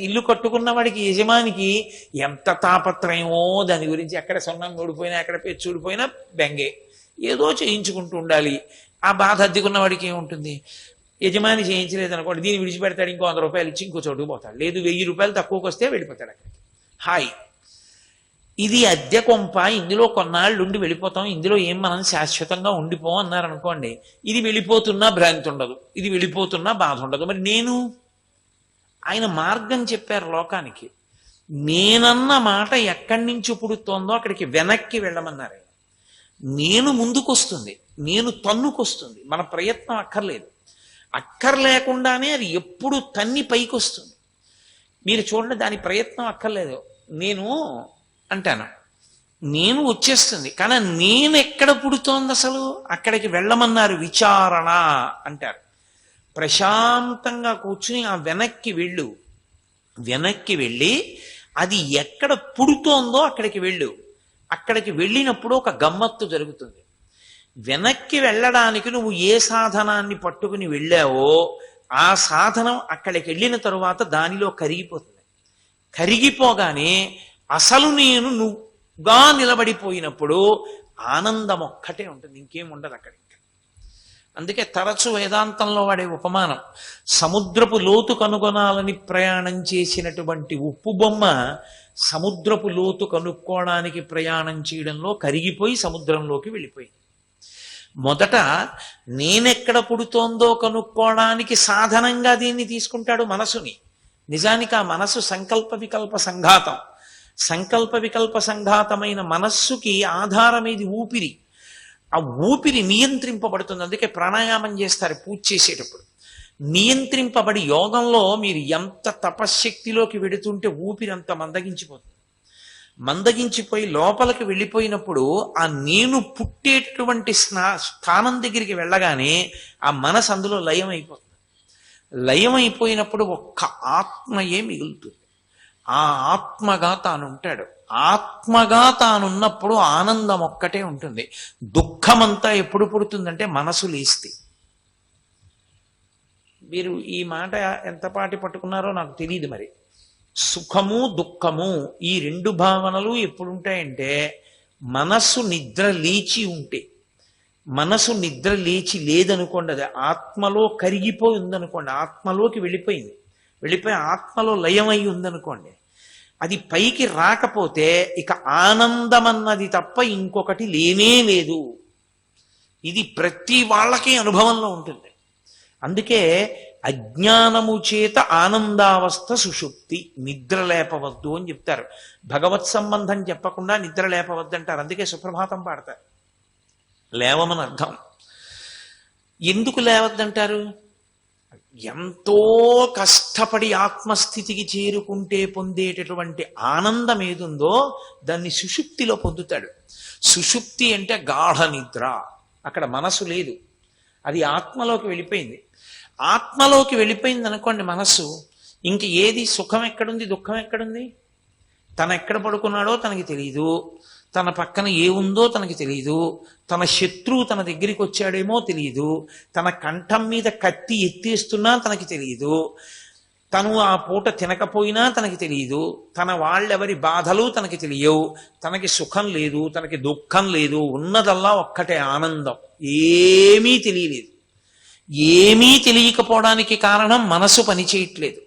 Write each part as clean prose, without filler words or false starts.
ఇల్లు కట్టుకున్న వాడికి యజమానికి ఎంత తాపత్రయమో దాని గురించి, ఎక్కడ సొన్నం ఊడిపోయినా ఎక్కడ పెచ్చు ఊడిపోయినా బెంగే, ఏదో చేయించుకుంటూ ఉండాలి. ఆ బాధ అద్దెకున్న వాడికి ఏముంటుంది? యజమాని చేయించలేదు అనుకోండి, దీన్ని విడిచిపెడతాడు, ఇంకో 100 రూపాయలు ఇచ్చి ఇంకో చోటుకు పోతాడు, లేదు 1000 రూపాయలు తక్కువకి వస్తే వెళ్ళిపోతాడు అక్కడికి. హాయ్, ఇది అద్దె కొంప, ఇందులో కొన్నాళ్ళు ఉండి వెళ్ళిపోతాం, ఇందులో ఏం మనం శాశ్వతంగా ఉండిపోం అన్నారనుకోండి, ఇది వెళ్ళిపోతున్నా భ్రాంతి ఉండదు, ఇది వెళ్ళిపోతున్నా బాధ ఉండదు. మరి నేను, ఆయన మార్గం చెప్పారు లోకానికి. నేనన్న మాట ఎక్కడి నుంచి పుడుతోందో అక్కడికి వెనక్కి వెళ్ళమన్నారు ఆయన. నేను ముందుకొస్తుంది, నేను తన్నుకొస్తుంది, మన ప్రయత్నం అక్కర్లేదు. అక్కర్లేకుండానే అది ఎప్పుడు తన్ని పైకి వస్తుంది. మీరు చూడండి, దాని ప్రయత్నం అక్కర్లేదు. నేను అంటాను, నేను వచ్చేస్తుంది. కానీ నేను ఎక్కడ పుడుతోంది అసలు? అక్కడికి వెళ్ళమన్నారు, విచారణ అంటారు. ప్రశాంతంగా కూర్చుని ఆ వెనక్కి వెళ్ళు, వెనక్కి వెళ్ళి అది ఎక్కడ పుడుతోందో అక్కడికి వెళ్ళు. అక్కడికి వెళ్ళినప్పుడు ఒక గమ్మత్తు జరుగుతుంది. వెనక్కి వెళ్ళడానికి నువ్వు ఏ సాధనాన్ని పట్టుకుని వెళ్ళావో ఆ సాధనం అక్కడికి వెళ్ళిన తరువాత దానిలో కరిగిపోతుంది. కరిగిపోగానే అసలు నేను నువ్వుగా నిలబడిపోయినప్పుడు ఆనందం ఒక్కటే ఉంటుంది, ఇంకేం ఉండదు అక్కడ. అందుకే తరచు వేదాంతంలో వాడే ఉపమానం, సముద్రపు లోతు కనుగొనాలని ప్రయాణం చేసినటువంటి ఉప్పు బొమ్మ సముద్రపు లోతు కనుక్కోవడానికి ప్రయాణం చేయడంలో కరిగిపోయి సముద్రంలోకి వెళ్ళిపోయింది. మొదట నేనెక్కడ పుడుతోందో కనుక్కోవడానికి సాధనంగా దీన్ని తీసుకుంటాడు మనసుని. నిజానికి ఆ మనసు సంకల్ప వికల్ప సంఘాతం. సంకల్ప వికల్ప సంఘాతమైన మనస్సుకి ఆధారమేది? ఊపిరి. ఆ ఊపిరి నియంత్రింపబడుతుంది. అందుకే ప్రాణాయామం చేస్తారు పూజ చేసేటప్పుడు. నియంత్రింపబడి యోగంలో మీరు ఎంత తపశ్శక్తిలోకి వెడుతుంటే ఊపిరి అంత మందగించిపోతుంది. మందగించిపోయి లోపలికి వెళ్ళిపోయినప్పుడు ఆ నేను పుట్టేటటువంటి స్థానం దగ్గరికి వెళ్ళగానే ఆ మనసు అందులో లయం అయిపోతుంది. లయం అయిపోయినప్పుడు ఒక్క ఆత్మయే మిగులుతుంది. ఆ ఆత్మగా తానుంటాడు. ఆత్మగా తానున్నప్పుడు ఆనందం ఒక్కటే ఉంటుంది. దుఃఖమంతా ఎప్పుడు పుడుతుందంటే మనసు లేస్తే. మీరు ఈ మాట ఎంత పాటి పట్టుకున్నారో నాకు తెలియదు. మరి సుఖము దుఃఖము ఈ రెండు భావనలు ఎప్పుడు ఉంటాయంటే మనస్సు నిద్ర లేచి ఉంటే. మనసు నిద్ర లేచి లేదనుకోండి, అది ఆత్మలో కరిగిపోయి ఉందనుకోండి, ఆత్మలోకి వెళ్ళిపోయింది, వెళ్ళిపోయి ఆత్మలో లయమై ఉందనుకోండి, అది పైకి రాకపోతే ఇక ఆనందం అన్నది తప్ప ఇంకొకటి లేనే లేదు. ఇది ప్రతి వాళ్ళకి అనుభవంలో ఉంటుంది. అందుకే అజ్ఞానము చేత ఆనందావస్థ సుషుప్తి, నిద్ర లేపవద్దు అని చెప్తారు. భగవత్ సంబంధం చెప్పకుండా నిద్ర లేపవద్దు అంటారు. అందుకే సుప్రభాతం పాడతారు. లేవమని అర్థం. ఎందుకు లేవద్దంటారు? ఎంతో కష్టపడి ఆత్మస్థితికి చేరుకుంటే పొందేటటువంటి ఆనందం ఏదుందో దాన్ని సుషుప్తిలో పొందుతాడు. సుషుప్తి అంటే గాఢ నిద్ర. అక్కడ మనసు లేదు, అది ఆత్మలోకి వెళ్ళిపోయింది. ఆత్మలోకి వెళ్ళిపోయింది అనుకోండి మనస్సు, ఇంక ఏది సుఖం ఎక్కడుంది, దుఃఖం ఎక్కడుంది? తను ఎక్కడ పడుకున్నాడో తనకి తెలియదు, తన పక్కన ఏముందో తనకి తెలియదు, తన శత్రువు తన దగ్గరికి వచ్చాడేమో తెలియదు, తన కంఠం మీద కత్తి ఎత్తేస్తున్నా తనకి తెలియదు, తను ఆ పూట తినకపోయినా తనకి తెలియదు, తన వాళ్ళెవరి బాధలు తనకి తెలియవు, తనకి సుఖం లేదు, తనకి దుఃఖం లేదు, ఉన్నదల్లా ఒక్కటే ఆనందం. ఏమీ తెలియలేదు. ఏమీ తెలియకపోవడానికి కారణం మనసు పని చేయట్లేదు.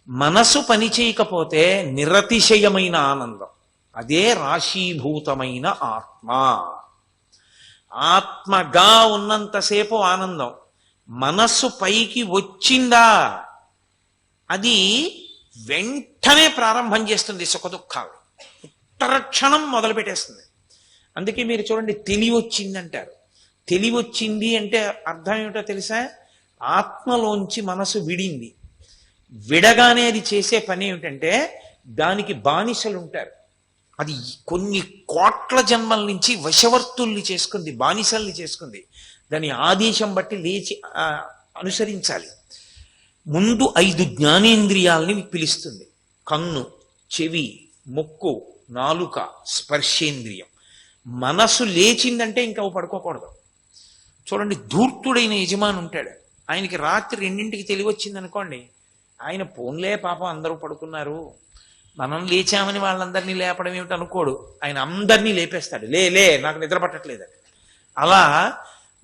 మనసు పని చేయకపోతే నిరతిశయమైన ఆనందం, అదే రాశీభూతమైన ఆత్మ. ఆత్మగా ఉన్నంతసేపు ఆనందం. మనస్సు పైకి వచ్చిందా అది వెంటనే ప్రారంభం చేస్తుంది సుఖదుఖాలు, ఉత్తరక్షణం మొదలు పెట్టేస్తుంది. అందుకే మీరు చూడండి, తెలివొచ్చింది అంటారు. తెలివొచ్చింది అంటే అర్థం ఏమిటో తెలుసా? ఆత్మలోంచి మనసు విడింది. విడగానే అది చేసే పని ఏమిటంటే దానికి బానిసలు ఉంటారు. అది కొన్ని కోట్ల జన్మల నుంచి వశవర్తుల్ని చేసుకుంది, బానిసల్ని చేసుకుంది. దాని ఆదేశం బట్టి లేచి అనుసరించాలి. ముందు 5 జ్ఞానేంద్రియాలని పిలుస్తుంది: కన్ను, చెవి, ముక్కు, నాలుక, స్పర్శేంద్రియం. మనసు లేచిందంటే ఇంకా పడుకోకూడదు. చూడండి, ధూర్తుడైన యజమాని ఉంటాడు, ఆయనకి రాత్రి 2ంటికి తెలివచ్చింది అనుకోండి, ఆయన పోన్లే పాపం అందరూ పడుకున్నారు, మనం లేచామని వాళ్ళందరినీ లేపడం ఏమిటి అనుకోడు. ఆయన అందరినీ లేపేస్తాడు. లే నాకు నిద్ర పట్టట్లేదు. అలా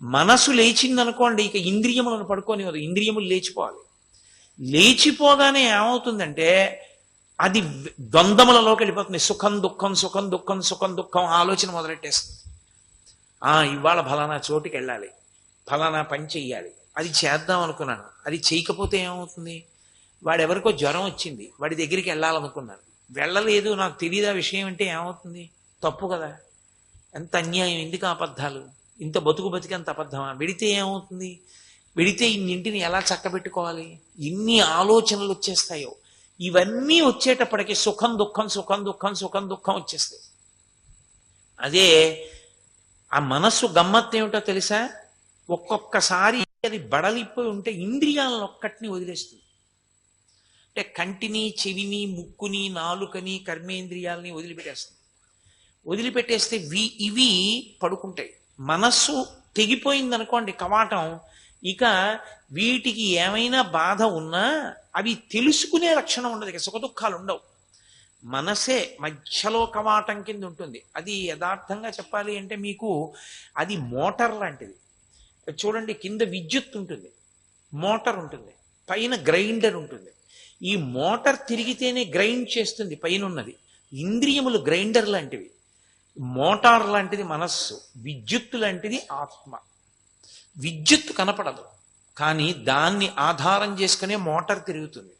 మనసు లేచిందనుకోండి, ఇక ఇంద్రియములను పడుకోనివ్వదు. ఇంద్రియములు లేచిపోవాలి. లేచిపోగానే ఏమవుతుందంటే అది ద్వంద్వములలోకి వెళ్ళిపోతుంది. సుఖం దుఃఖం సుఖం దుఃఖం సుఖం దుఃఖం ఆలోచన మొదలెట్టేస్తుంది. ఇవాళ ఫలానా చోటుకి వెళ్ళాలి, ఫలానా పని చెయ్యాలి, అది చేద్దాం అనుకున్నాను, అది చేయకపోతే ఏమవుతుంది? వాడెవరికో జ్వరం వచ్చింది, వాడి దగ్గరికి వెళ్ళాలనుకున్నాను, వెళ్ళలేదు, నాకు తెలియదు ఆ విషయం అంటే ఏమవుతుంది? తప్పు కదా. ఎంత అన్యాయం! ఎందుకు అబద్ధాలు? ఇంత బతికి అంత అబద్ధమా? వెడితే ఏమవుతుంది? వెడితే ఇన్నింటిని ఎలా చక్కబెట్టుకోవాలి? ఇన్ని ఆలోచనలు వచ్చేస్తాయో. ఇవన్నీ వచ్చేటప్పటికి సుఖం దుఃఖం సుఖం దుఃఖం సుఖం దుఃఖం వచ్చేస్తాయి. అదే ఆ మనస్సు గమ్మత్తు ఏమిటో తెలుసా? ఒక్కొక్కసారి అది బడలిపోయి ఉంటే ఇంద్రియాలను ఒక్కటిని వదిలేస్తుంది. అంటే కంటిని, చెవిని, ముక్కుని, నాలుకని, కర్మేంద్రియాలని వదిలిపెట్టేస్తుంది. వదిలిపెట్టేస్తే ఇవి పడుకుంటాయి. మనస్సు తెగిపోయింది అనుకోండి, కవాటం, ఇక వీటికి ఏమైనా బాధ ఉన్నా అవి తెలుసుకునే లక్షణం ఉండదు. ఇక సుఖ దుఃఖాలు ఉండవు. మనసే మధ్యలో కవాటం కింద ఉంటుంది. అది యథార్థంగా చెప్పాలి అంటే మీకు అది మోటార్ లాంటిది. చూడండి, కింద విద్యుత్ ఉంటుంది, మోటార్ ఉంటుంది, పైన గ్రైండర్ ఉంటుంది. ఈ మోటార్ తిరిగితేనే గ్రైండ్ చేస్తుంది పైన ఉన్నది. ఇంద్రియములు గ్రైండర్ లాంటివి. మోటార్ లాంటిది మనస్సు, విద్యుత్తు లాంటిది ఆత్మ. విద్యుత్తు కనపడదు, కానీ దాన్ని ఆధారం చేసుకునే మోటార్ తిరుగుతుంది.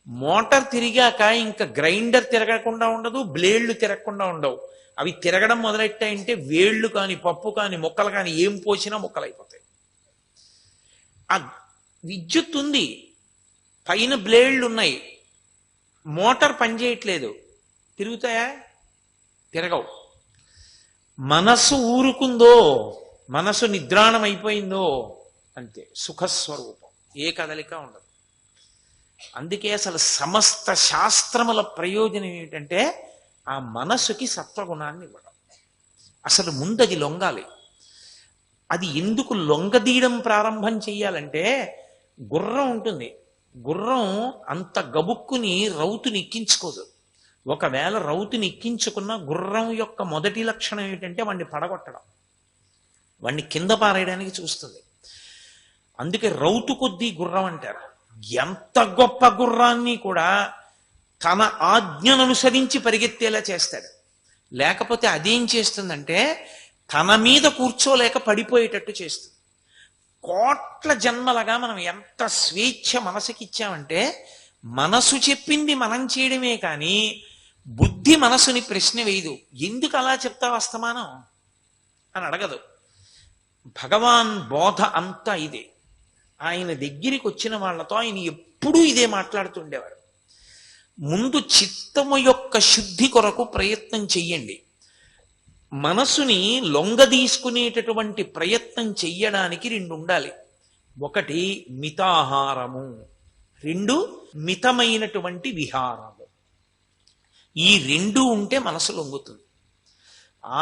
మోటార్ తిరిగాక ఇంకా గ్రైండర్ తిరగకుండా ఉండదు, బ్లేడ్లు తిరగకుండా ఉండవు. అవి తిరగడం మొదలెట్టాయంటే వేళ్ళు కానీ, పప్పు కానీ, ముక్కలు కానీ ఏం పోసినా ముక్కలు అయిపోతాయి. ఆ విద్యుత్ ఉంది, పైన బ్లేడ్లు ఉన్నాయి, మోటార్ పనిచేయట్లేదు, తిరుగుతాయా? తిరగవు. మనస్సు ఊరుకుందో, మనసు నిద్రాణం అయిపోయిందో అంతే, సుఖస్వరూపం, ఏ కదలిక ఉండదు. అందుకే అసలు సమస్త శాస్త్రముల ప్రయోజనం ఏమిటంటే ఆ మనస్సుకి సత్వగుణాన్ని ఇవ్వడం. అసలు ముందది లొంగాలి. అది ఎందుకు లొంగదీయడం ప్రారంభం చెయ్యాలంటే, గుర్రం ఉంటుంది, గుర్రం అంత గబుక్కుని రౌతుని ఎక్కించుకోదు. ఒకవేళ రౌతుని ఎక్కించుకున్న గుర్రం యొక్క మొదటి లక్షణం ఏమిటంటే వాడిని పడగొట్టడం, వాడిని కింద పారేయడానికి చూస్తుంది. అందుకే రౌతు కొద్దీ గుర్రం అంటారు. ఎంత గొప్ప గుర్రాన్ని కూడా తన ఆజ్ఞను అనుసరించి పరిగెత్తేలా చేస్తాడు. లేకపోతే అదేం చేస్తుందంటే తన మీద కూర్చోలేక పడిపోయేటట్టు చేస్తుంది. కోట్ల జన్మలుగా మనం ఎంత స్వేచ్ఛ మనసుకి ఇచ్చామంటే, మనసు చెప్పింది మనం చేయడమే కానీ బుద్ధి మనసుని ప్రశ్న వేయదు. ఎందుకు అలా చెప్తావు అస్తమానం అని అడగదు. భగవాన్ బోధ అంతా ఇదే. ఆయన దగ్గరికి వచ్చిన వాళ్ళతో ఆయన ఎప్పుడూ ఇదే మాట్లాడుతుండేవారు. ముందు చిత్తము యొక్క శుద్ధి కొరకు ప్రయత్నం చెయ్యండి. మనసుని లొంగదీసుకునేటటువంటి ప్రయత్నం చెయ్యడానికి రెండు ఉండాలి. ఒకటి మితాహారము, రెండు మితమైనటువంటి విహారము. ఈ రెండు ఉంటే మనసు లొంగుతుంది.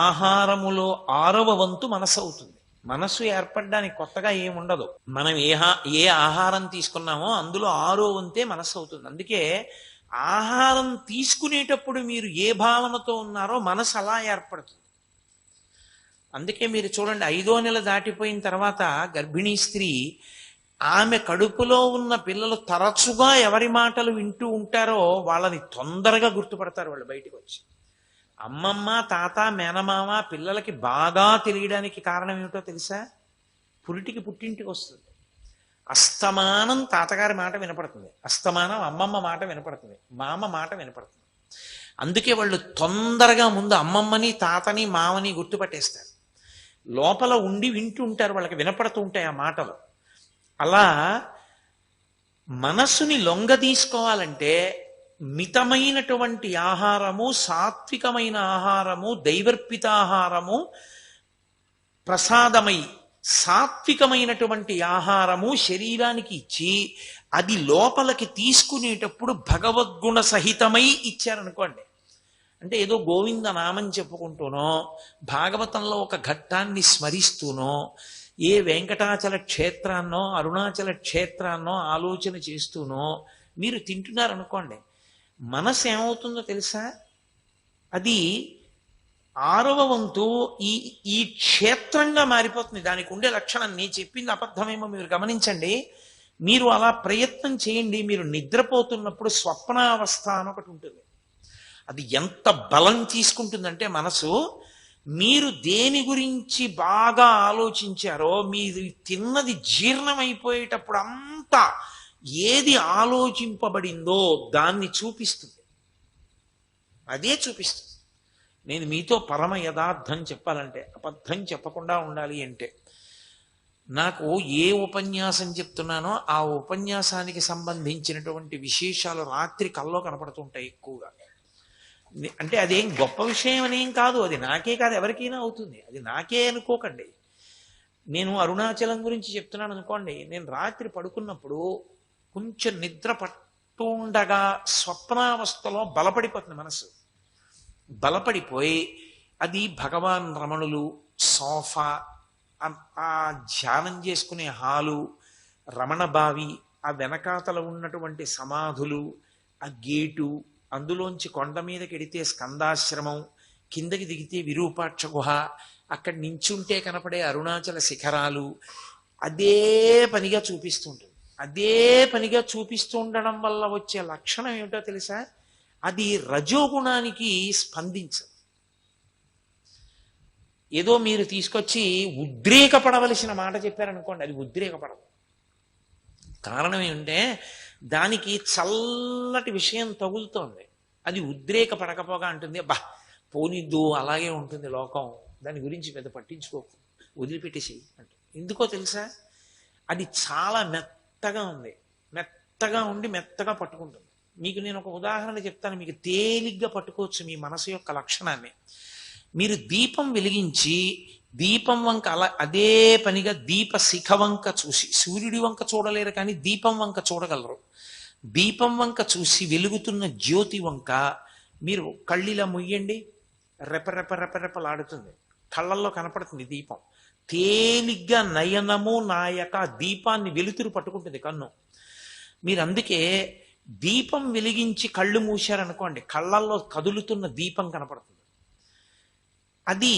ఆహారములో 6వ వంతు మనసు అవుతుంది. మనసు ఏర్పడడానికి కొత్తగా ఏముండదు. మనం ఏ ఆహారం తీసుకున్నామో అందులో 6వ వంతే మనసు అవుతుంది. అందుకే ఆహారం తీసుకునేటప్పుడు మీరు ఏ భావనతో ఉన్నారో మనసు అలా ఏర్పడుతుంది. అందుకే మీరు చూడండి, 5వ నెల దాటిపోయిన తర్వాత గర్భిణీ స్త్రీ, ఆమె కడుపులో ఉన్న పిల్లలు తరచుగా ఎవరి మాటలు వింటూ ఉంటారో వాళ్ళని తొందరగా గుర్తుపడతారు వాళ్ళు బయటకు వచ్చి. అమ్మమ్మ, తాత, మేనమామ పిల్లలకి బాగా తెలియడానికి కారణం ఏమిటో తెలుసా? పుట్టింటికి వస్తుంది. అస్తమానం తాతగారి మాట వినపడుతుంది, అస్తమానం అమ్మమ్మ మాట వినపడుతుంది, మామ మాట వినపడుతుంది. అందుకే వాళ్ళు తొందరగా ముందు అమ్మమ్మని, తాతని, మామని గుర్తుపట్టేస్తారు. లోపల ఉండి వింటూ ఉంటారు, వాళ్ళకి వినపడుతూ ఉంటాయి ఆ మాటలు. అలా మనస్సుని లొంగ తీసుకోవాలంటే మితమైనటువంటి ఆహారము, సాత్వికమైన ఆహారము, దైవర్పితాహారము, ప్రసాదమై సాత్వికమైనటువంటి ఆహారము శరీరానికి ఇచ్చి అది లోపలికి తీసుకునేటప్పుడు భగవద్గుణ సహితమై ఇచ్చారనుకోండి. అంటే ఏదో గోవింద నామం చెప్పుకుంటూనో, భాగవతంలో ఒక ఘట్టాన్ని స్మరిస్తూనో, ఏ వెంకటాచల క్షేత్రాన్నో అరుణాచల క్షేత్రాన్నో ఆలోచన చేస్తూనో మీరు తింటున్నారనుకోండి, మనసు ఏమవుతుందో తెలుసా? అది 6వ వంతు ఈ ఈ క్షేత్రంగా మారిపోతుంది. దానికి ఉండే లక్షణం, నేను చెప్పింది అబద్ధమేమో మీరు గమనించండి. మీరు అలా ప్రయత్నం చేయండి. మీరు నిద్రపోతున్నప్పుడు స్వప్నావస్థ అని ఒకటి ఉంటుంది. అది ఎంత బలం తీసుకుంటుందంటే మనసు, మీరు దేని గురించి బాగా ఆలోచించారో, మీరు తిన్నది జీర్ణమైపోయేటప్పుడు అంతా ఏది ఆలోచింపబడిందో దాన్ని చూపిస్తుంది. అదే చూపిస్తుంది. నేను మీతో పరమ యథార్థం చెప్పాలంటే, అబద్ధం చెప్పకుండా ఉండాలి అంటే, నాకు ఏ ఉపన్యాసం చెప్తున్నానో ఆ ఉపన్యాసానికి సంబంధించినటువంటి విశేషాలు రాత్రి కల్లో కనపడుతుంటాయి ఎక్కువగా. అంటే అదేం గొప్ప విషయం అనేం కాదు, అది నాకే కాదు ఎవరికైనా అవుతుంది. అది నాకే అనుకోకండి. నేను అరుణాచలం గురించి చెప్తున్నాను అనుకోండి, నేను రాత్రి పడుకున్నప్పుడు కొంచెం నిద్ర పట్టుండగా స్వప్నావస్థలో బలపడిపోతుంది మనసు. బలపడిపోయి అది భగవాన్ రమణులు, సోఫా, ఆ ధ్యానం చేసుకునే హాలు, రమణ బావి, ఆ వెనకాతల ఉన్నటువంటి సమాధులు, ఆ గేటు, అందులోంచి కొండ మీదకి ఎడితే స్కందాశ్రమం, కిందకి దిగితే విరూపాక్ష గుహ, అక్కడి నించుంటే కనపడే అరుణాచల శిఖరాలు, అదే పనిగా చూపిస్తుంటుంది. అదే పనిగా చూపిస్తూ ఉండడం వల్ల వచ్చే లక్షణం ఏమిటో తెలుసా? అది రజోగుణానికి స్పందించదు. ఏదో మీరు తీసుకొచ్చి ఉద్రేకపడవలసిన మాట చెప్పారనుకోండి, అది ఉద్రేకపడదు. కారణం ఏమిటంటే దానికి చల్లటి విషయం తగులుతోంది. అది ఉద్రేకపడకపోగా అంటుంది, అబ్బా పోనిద్దు, అలాగే ఉంటుంది లోకం, దాని గురించి పెద్ద పట్టించుకోకు, వదిలిపెట్టేసి అంటే. ఎందుకో తెలుసా? అది చాలా మెత్తగా ఉంది, మెత్తగా ఉండి మెత్తగా పట్టుకుంటుంది. మీకు నేను ఒక ఉదాహరణ చెప్తాను, మీకు తేలిగ్గా పట్టుకోవచ్చు మీ మనసు యొక్క లక్షణాన్ని. మీరు దీపం వెలిగించి దీపం వంక అదే పనిగా దీప శిఖ వంక చూసి, సూర్యుడి వంక చూడలేరు కానీ దీపం వంక చూడగలరు. దీపం వంక చూసి వెలుగుతున్న జ్యోతి వంక మీరు కళ్ళిలా ముయ్యండి, రెపరెపరెపరెపలాడుతుంది, కళ్ళల్లో కనపడుతుంది దీపం. తేలిగ్గా నయనము నాయక దీపాన్ని వెలుతురు పట్టుకుంటుంది కన్ను. మీరు అందుకే దీపం వెలిగించి కళ్ళు మూశారనుకోండి, కళ్ళల్లో కదులుతున్న దీపం కనపడుతుంది. అది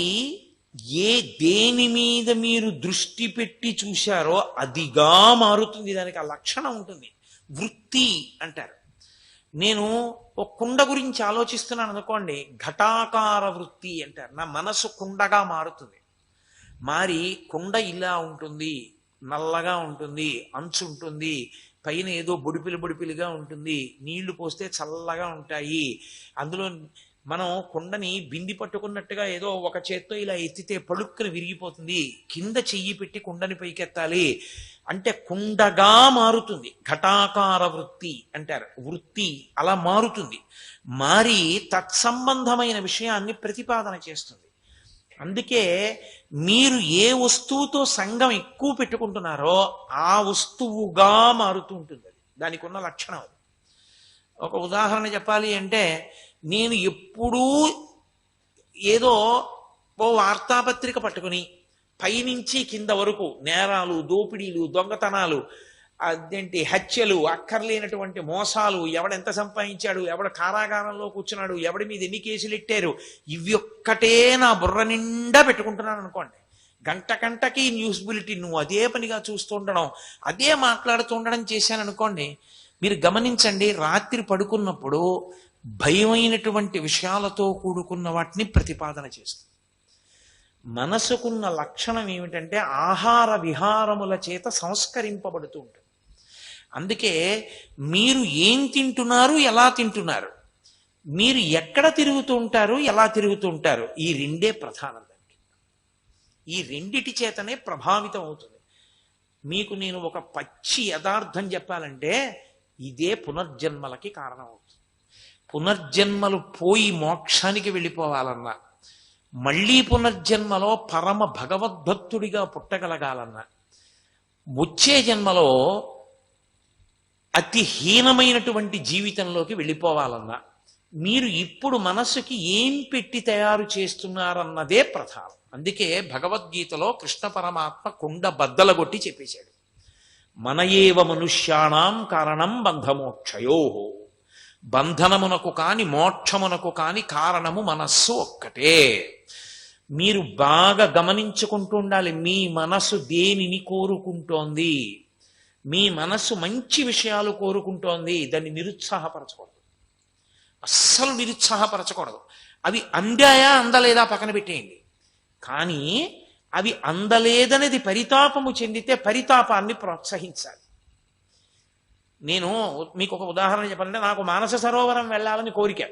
దేని మీద మీరు దృష్టి పెట్టి చూశారో అదిగా మారుతుంది. దానికి ఆ లక్షణం ఉంటుంది. వృత్తి అంటారు. నేను ఒక కుండ గురించి ఆలోచిస్తున్నాను అనుకోండి, ఘటాకార వృత్తి అంటారు. నా మనసు కుండగా మారుతుంది. మారి కుండ ఇలా ఉంటుంది, నల్లగా ఉంటుంది, అంచు ఉంటుంది, పైన ఏదో బొడిపిలిగా ఉంటుంది, నీళ్లు పోస్తే చల్లగా ఉంటాయి. అందులో మనం కుండని బింది పట్టుకున్నట్టుగా ఏదో ఒక చేత్తో ఇలా ఎత్తితే పడుక్కుని విరిగిపోతుంది, కింద చెయ్యి పెట్టి కుండని పైకెత్తాలి అంటే కుండగా మారుతుంది. ఘటాకార వృత్తి అంటారు. వృత్తి అలా మారుతుంది. మారి తత్సంబంధమైన విషయాన్ని ప్రతిపాదన చేస్తుంది. అందుకే మీరు ఏ వస్తువుతో సంగం ఎక్కువ పెట్టుకుంటున్నారో ఆ వస్తువుగా మారుతూ ఉంటుంది. దానికి ఉన్న లక్షణం అది. ఒక ఉదాహరణ చెప్పాలి అంటే, నేను ఎప్పుడూ ఏదో ఓ వార్తాపత్రిక పట్టుకుని పైనుంచి కింద వరకు నేరాలు, దోపిడీలు, దొంగతనాలు, అదేంటి హత్యలు, అక్కర్లేనటువంటి మోసాలు, ఎవడెంత సంపాదించాడు, ఎవడ కారాగారంలో కూర్చున్నాడు, ఎవడి మీద ఎన్ని కేసులు ఎట్టారు, ఇవి ఒక్కటే నా బుర్ర నిండా పెట్టుకుంటున్నాను అనుకోండి. గంటకి న్యూస్ బులెటిన్ అదే పనిగా చూస్తూ ఉండడం, అదే మాట్లాడుతూ ఉండడం చేశాను అనుకోండి. మీరు గమనించండి, రాత్రి పడుకున్నప్పుడు భయమైనటువంటి విషయాలతో కూడుకున్న వాటిని ప్రతిపాదన చేస్తుంది. మనసుకున్న లక్షణం ఏమిటంటే ఆహార విహారముల చేత సంస్కరింపబడుతూ ఉంటుంది. అందుకే మీరు ఏం తింటున్నారు, ఎలా తింటున్నారు, మీరు ఎక్కడ తిరుగుతూ ఉంటారు, ఎలా తిరుగుతూ ఉంటారు, ఈ రెండే ప్రధానం. దానికి ఈ రెండిటి చేతనే ప్రభావితం అవుతుంది. మీకు నేను ఒక పచ్చి యథార్థం చెప్పాలంటే, ఇదే పునర్జన్మలకి కారణం అవుతుంది. పునర్జన్మలు పోయి మోక్షానికి వెళ్ళిపోవాలన్నా, మళ్ళీ పునర్జన్మలో పరమ భగవద్భక్తుడిగా పుట్టగలగాలన్నా, వచ్చే జన్మలో అతి హీనమైనటువంటి జీవితంలోకి వెళ్ళిపోవాలన్నా, మీరు ఇప్పుడు మనస్సుకి ఏం పెట్టి తయారు చేస్తున్నారన్నదే ప్రధానం. అందుకే భగవద్గీతలో కృష్ణ పరమాత్మ కుండ బద్దలగొట్టి చెప్పేశాడు. మన ఏవ మనుష్యాణం కారణం బంధమోక్షయో. బంధనమునకు కాని మోక్షమునకు కాని కారణము మనస్సు ఒక్కటే. మీరు బాగా గమనించుకుంటూ ఉండాలి, మీ మనస్సు దేనిని కోరుకుంటోంది. మీ మనస్సు మంచి విషయాలు కోరుకుంటోంది, దాన్ని నిరుత్సాహపరచకూడదు, అస్సలు నిరుత్సాహపరచకూడదు. అవి అందాయా అందలేదా పక్కన పెట్టేయండి. కానీ అవి అందలేదనేది పరితాపము చెందితే పరితాపాన్ని ప్రోత్సహించాలి. నేను మీకు ఒక ఉదాహరణ చెప్పాలంటే, నాకు మానస సరోవరం వెళ్ళాలని కోరిక,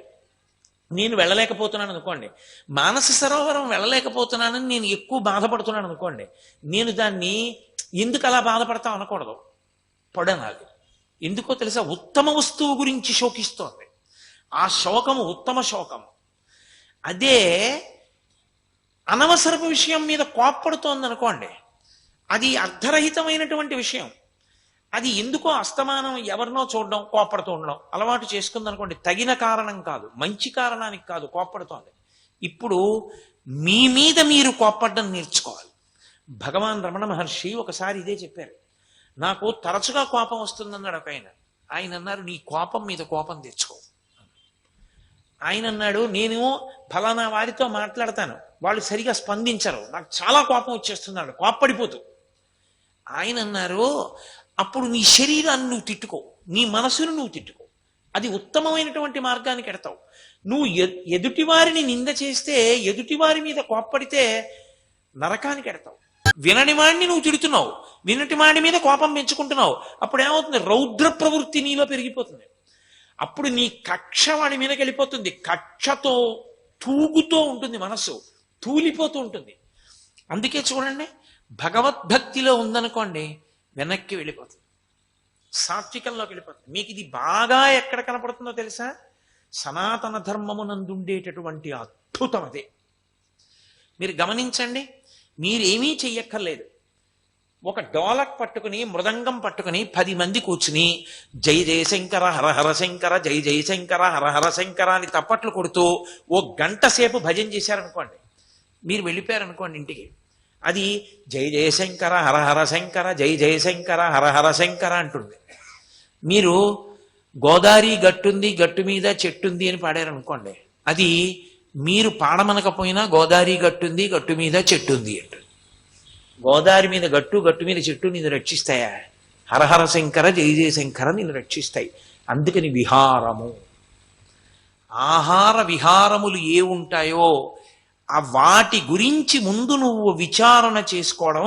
నేను వెళ్ళలేకపోతున్నాను అనుకోండి. మానస సరోవరం వెళ్ళలేకపోతున్నానని నేను ఎక్కువ బాధపడుతున్నాను అనుకోండి, నేను దాన్ని ఎందుకు అలా బాధపడతాం అనకూడదు, పడనాలి. ఎందుకో తెలుసా, ఉత్తమ వస్తువు గురించి శోకిస్తోంది, ఆ శోకము ఉత్తమ శోకము. అదే అనవసరపు విషయం మీద కోప్పడుతోంది అనుకోండి, అది అర్ధరహితమైనటువంటి విషయం. అది ఎందుకో అస్తమానం ఎవరినో చూడడం, కోప్పడుతూ ఉండడం అలవాటు చేసుకుందనుకోండి, తగిన కారణం కాదు, మంచి కారణానికి కాదు కోప్పడుతోంది. ఇప్పుడు మీ మీద మీరు కోప్పడడం నేర్చుకోవాలి. భగవాన్ రమణ మహర్షి ఒకసారి ఇదే చెప్పారు. నాకు తరచుగా కోపం వస్తుందన్నాడు ఒక ఆయన. ఆయన అన్నారు, నీ కోపం మీద కోపం తెచ్చుకో. ఆయన అన్నాడు, నేను ఫలానా వారితో మాట్లాడతాను, వాళ్ళు సరిగా స్పందించరు, నాకు చాలా కోపం వచ్చేస్తున్నాడు, కోప్పడిపోతూ. ఆయన అన్నారు, అప్పుడు నీ శరీరాన్ని నువ్వు తిట్టుకో, నీ మనసును నువ్వు తిట్టుకో, అది ఉత్తమమైనటువంటి మార్గానికి ఎడతావు. నువ్వు ఎదుటివారిని నింద చేస్తే, ఎదుటివారి మీద కోప్పడితే నరకానికి ఎడతావు. వినని వాడిని నువ్వు తిడుతున్నావు, వినటి వాడి మీద కోపం పెంచుకుంటున్నావు, అప్పుడు ఏమవుతుంది, రౌద్ర ప్రవృత్తి నీలో పెరిగిపోతుంది. అప్పుడు నీ కక్ష వాడి మీదకి వెళ్ళిపోతుంది, కక్షతో తూగుతూ ఉంటుంది, మనస్సు తూలిపోతూ ఉంటుంది. అందుకే చూడండి, భగవద్భక్తిలో ఉందనుకోండి వెనక్కి వెళ్ళిపోతుంది, సాత్వికంలోకి వెళ్ళిపోతుంది. మీకు ఇది బాగా ఎక్కడ కనపడుతుందో తెలుసా, సనాతన ధర్మమునందుండేటటువంటి అద్భుతం అదే. మీరు గమనించండి, మీరేమీ చెయ్యక్కర్లేదు. ఒక డోలక్ పట్టుకుని, మృదంగం పట్టుకుని 10 మంది కూర్చుని జై జయశంకర హర హర శంకర, జై జయశంకర హర హర శంకర అని తప్పట్లు కొడుతూ ఓ గంట సేపు భజన చేశారనుకోండి, మీరు వెళ్ళిపోయారనుకోండి ఇంటికి, అది జై జయశంకర హర హర శంకర, జై జయశంకర హర హర శంకర అంటుంది. మీరు గోదావరి గట్టుంది, గట్టు మీద చెట్టుంది అని పాడారనుకోండి, అది మీరు పాడమనకపోయినా గోదావరి గట్టుంది, గట్టు మీద చెట్టుంది అంటుంది. గోదావరి మీద గట్టు, గట్టు మీద చెట్టు నిన్ను రక్షిస్తాయా? హరహర శంకర జై జయశంకర నిన్ను రక్షిస్తాయి. అందుకని విహారము, ఆహార విహారములు ఏ ఉంటాయో ఆ వాటి గురించి ముందు నువ్వు విచారణ చేసుకోవడం,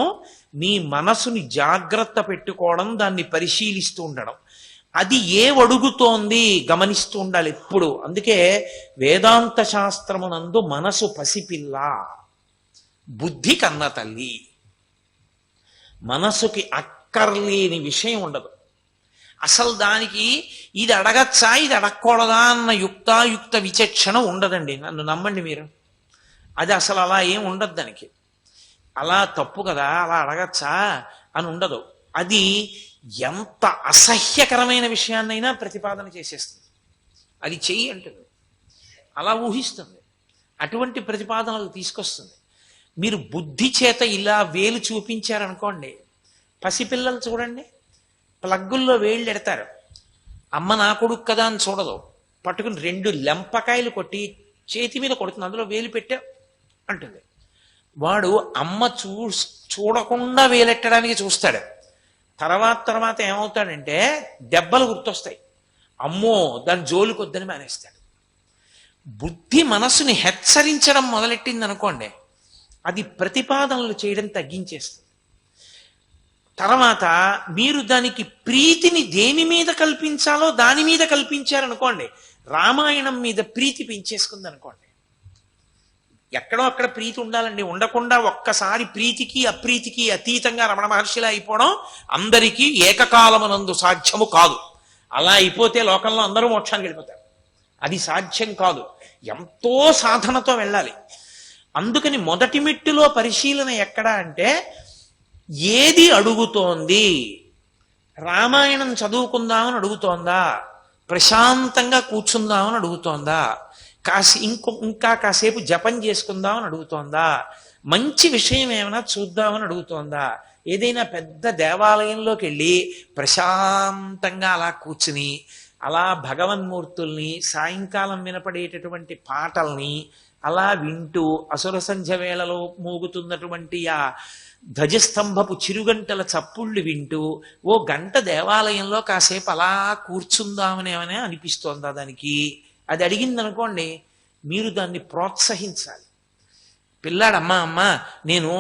నీ మనసుని జాగ్రత్త పెట్టుకోవడం, దాన్ని పరిశీలిస్తూ ఉండడం, అది అడుగుతోంది గమనిస్తూ ఉండాలి ఎప్పుడు. అందుకే వేదాంత శాస్త్రమునందు మనసు పసిపిల్ల, బుద్ధి కన్న తల్లి. మనసుకి అక్కర్లేని విషయం ఉండదు. అసలు దానికి ఇది అడగచ్చా, ఇది అడగకూడదా అన్న యుక్తాయుక్త విచక్షణ ఉండదండి. నన్ను నమ్మండి మీరు, అది అసలు అలా ఏం ఉండదు. దానికి అలా తప్పు కదా, అలా అడగచ్చా అని ఉండదు. అది ఎంత అసహ్యకరమైన విషయాన్నైనా ప్రతిపాదన చేసేస్తుంది. అది చెయ్యి అంటుంది, అలా ఊహిస్తుంది, అటువంటి ప్రతిపాదనలు తీసుకొస్తుంది. మీరు బుద్ధి చేత ఇలా వేలు చూపించారనుకోండి, పసిపిల్లలు చూడండి, ప్లగ్గుల్లో వేళ్ళు ఎడతారు, అమ్మ నా కొడుకు కదా అని చూడదు, పట్టుకుని 2 లెంపకాయలు కొట్టి చేతి మీద కొడుతుంది, అందులో వేలు పెట్టా అంటుంది. వాడు అమ్మ చూడకుండా వేలెట్టడానికి చూస్తాడు. తర్వాత ఏమవుతాడంటే దెబ్బలు గుర్తొస్తాయి, అమ్మో దాని జోలికొద్దని మానేస్తాడు. బుద్ధి మనసుని హెచ్చరించడం మొదలెట్టింది అనుకోండి, అది ప్రతిపాదనలు చేయడం తగ్గించేస్తుంది. తర్వాత మీరు దానికి ప్రీతిని దేని మీద కల్పించాలో దాని మీద కల్పించారనుకోండి, రామాయణం మీద ప్రీతి పెంచేసుకుంది అనుకోండి. ఎక్కడో అక్కడ ప్రీతి ఉండాలండి, ఉండకుండా ఒక్కసారి ప్రీతికి అప్రీతికి అతీతంగా రమణ మహర్షిలా అయిపోవడం అందరికీ ఏకకాలమునందు సాధ్యము కాదు. అలా అయిపోతే లోకంలో అందరూ మోక్షానికి వెళ్ళిపోతారు, అది సాధ్యం కాదు. ఎంతో సాధనతో వెళ్ళాలి. అందుకని మొదటి మెట్టులో పరిశీలన ఎక్కడ అంటే, ఏది అడుగుతోంది? రామాయణం చదువుకుందామని అడుగుతోందా? ప్రశాంతంగా కూర్చుందామని అడుగుతోందా? ఇంకా కాసేపు జపం చేసుకుందామని అడుగుతోందా? మంచి విషయం ఏమైనా చూద్దామని అడుగుతోందా? ఏదైనా పెద్ద దేవాలయంలోకి వెళ్ళి ప్రశాంతంగా అలా కూర్చుని అలా భగవన్మూర్తుల్ని సాయంకాలం వినపడేటటువంటి పాటల్ని అలా వింటూ అసుర సంధ్య వేళలో మోగుతున్నటువంటి ఆ ధ్వజస్తంభపు చిరుగంటల చప్పుళ్ళు వింటూ ఓ గంట దేవాలయంలో కాసేపు అలా కూర్చుందామనేమనే అనిపిస్తోందా దానికి? అది అడిగింది అనుకోండి, మీరు దాన్ని ప్రోత్సహించాలి. పిల్లాడమ్మా అమ్మ నేను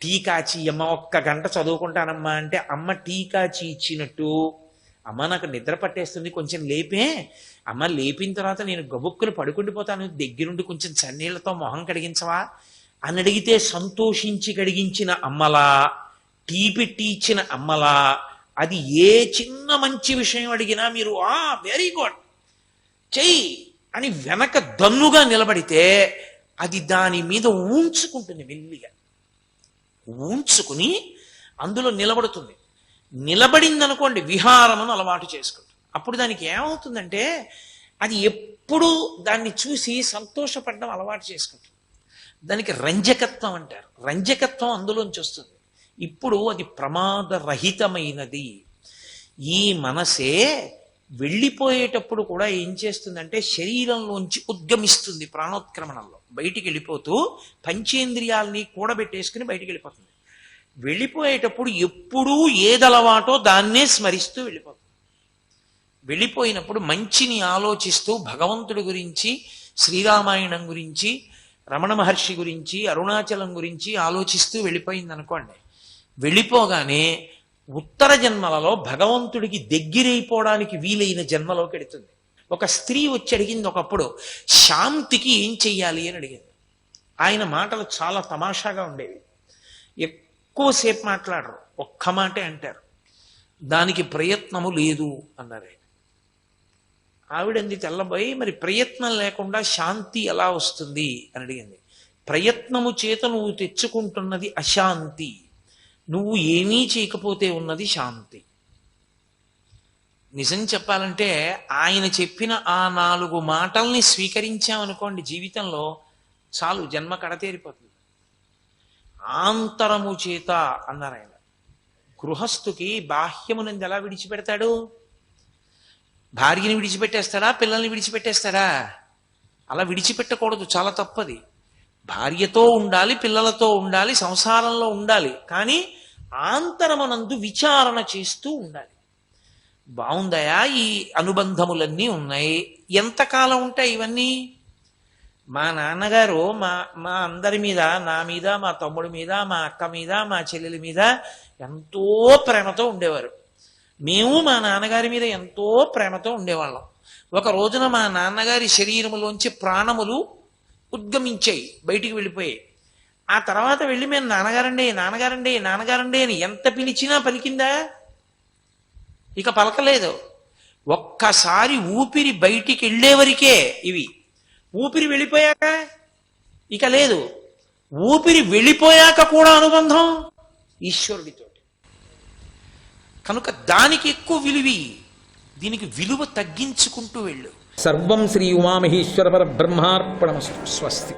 టీ కాచి అమ్మ ఒక్క గంట చదువుకుంటానమ్మా అంటే అమ్మ టీ కాచి ఇచ్చినట్టు, అమ్మ నాకు నిద్ర పట్టేస్తుంది కొంచెం లేపే, అమ్మ లేపిన తర్వాత నేను గబుక్కులు పడుకుండిపోతాను, దగ్గరుండి కొంచెం చన్నీళ్లతో మొహం కడిగించవా అని అడిగితే సంతోషించి కడిగించిన అమ్మలా, టీ పెట్టి ఇచ్చిన అమ్మలా, అది ఏ చిన్న మంచి విషయం అడిగినా మీరు వెరీ గుడ్ చెయ్యి అని వెనక దన్నుగా నిలబడితే అది దాని మీద ఊంచుకుంటుంది, మెల్లిగా ఊంచుకుని అందులో నిలబడుతుంది. నిలబడిందనుకోండి విహారమును అలవాటు చేసుకుంటుంది. అప్పుడు దానికి ఏమవుతుందంటే అది ఎప్పుడూ దాన్ని చూసి సంతోషపడడం అలవాటు చేసుకుంటుంది. దానికి రంజకత్వం అంటారు. రంజకత్వం అందులోంచి వస్తుంది. ఇప్పుడు అది ప్రమాదరహితమైనది. ఈ మనసే వెళ్ళిపోయేటప్పుడు కూడా ఏం చేస్తుందంటే శరీరంలోంచి ఉద్గమిస్తుంది, ప్రాణోత్క్రమణంలో బయటికి వెళ్ళిపోతూ పంచేంద్రియాలని కూడబెట్టేసుకుని బయటికి వెళ్ళిపోతుంది. వెళ్ళిపోయేటప్పుడు ఎప్పుడూ ఏదలవాటో దాన్నే స్మరిస్తూ వెళ్ళిపోతుంది. వెళ్ళిపోయినప్పుడు మంచిని ఆలోచిస్తూ భగవంతుడి గురించి, శ్రీరామాయణం గురించి, రమణ మహర్షి గురించి, అరుణాచలం గురించి ఆలోచిస్తూ వెళ్ళిపోయింది అనుకోండి, వెళ్ళిపోగానే ఉత్తర జన్మలలో భగవంతుడికి దగ్గరైపోవడానికి వీలైన జన్మలోకి వెడుతుంది. ఒక స్త్రీ వచ్చి అడిగింది ఒకప్పుడు, శాంతికి ఏం చెయ్యాలి అని అడిగింది. ఆయన మాటలు చాలా తమాషాగా ఉండేవి. ఎక్కువసేపు మాట్లాడరు, ఒక్క మాటే అంటారు. దానికి ప్రయత్నము లేదు అన్నారు. ఆవిడంది తెల్లబోయి, మరి ప్రయత్నం లేకుండా శాంతి ఎలా వస్తుంది అని అడిగింది. ప్రయత్నము చేత నువ్వు తెచ్చుకుంటున్నది అశాంతి, నువ్వు ఏమీ చేయకపోతే ఉన్నది శాంతి. నిజం చెప్పాలంటే ఆయన చెప్పిన ఆ 4 మాటల్ని స్వీకరించామనుకోండి జీవితంలో, చాలు, జన్మ కడతేరిపోతుంది. ఆంతరము చేత అన్నారు ఆయన. గృహస్థుకి బాహ్యమునందు ఎలా విడిచిపెడతాడు? భార్యని విడిచిపెట్టేస్తాడా, పిల్లల్ని విడిచిపెట్టేస్తాడా? అలా విడిచిపెట్టకూడదు, చాలా తప్పది. భార్యతో ఉండాలి, పిల్లలతో ఉండాలి, సంసారంలో ఉండాలి, కానీ ఆంతరమునందు విచారణ చేస్తూ ఉండాలి. బాగుందయా, ఈ అనుబంధములన్నీ ఉన్నాయి, ఎంతకాలం ఉంటాయి ఇవన్నీ? మా నాన్నగారు మా అందరి మీద, నా మీద, మా తమ్ముడి మీద, మా అక్క మీద, మా చెల్లెల మీద ఎంతో ప్రేమతో ఉండేవారు. మేము మా నాన్నగారి మీద ఎంతో ప్రేమతో ఉండేవాళ్ళం. ఒక రోజున మా నాన్నగారి శరీరములోంచి ప్రాణములు ఉద్గమించాయి, బయటికి వెళ్ళిపోయాయి. ఆ తర్వాత వెళ్ళి మేము నాన్నగారండి నాన్నగారండి నాన్నగారండి అని ఎంత పిలిచినా పలికిందా? ఇక పలకలేదు. ఒక్కసారి ఊపిరి బయటికి వెళ్ళేవరికే ఇవి. ఊపిరి వెళ్ళిపోయాక ఇక లేదు. ఊపిరి వెళ్ళిపోయాక కూడా అనుబంధం ఈశ్వరుడితోటి. కనుక దానికి ఎక్కువ విలువి, దీనికి విలువ తగ్గించుకుంటూ వెళ్ళు. సర్వం శ్రీ ఉమామహేశ్వర పరబ్రహ్మార్పణమస్తు. స్వస్తి.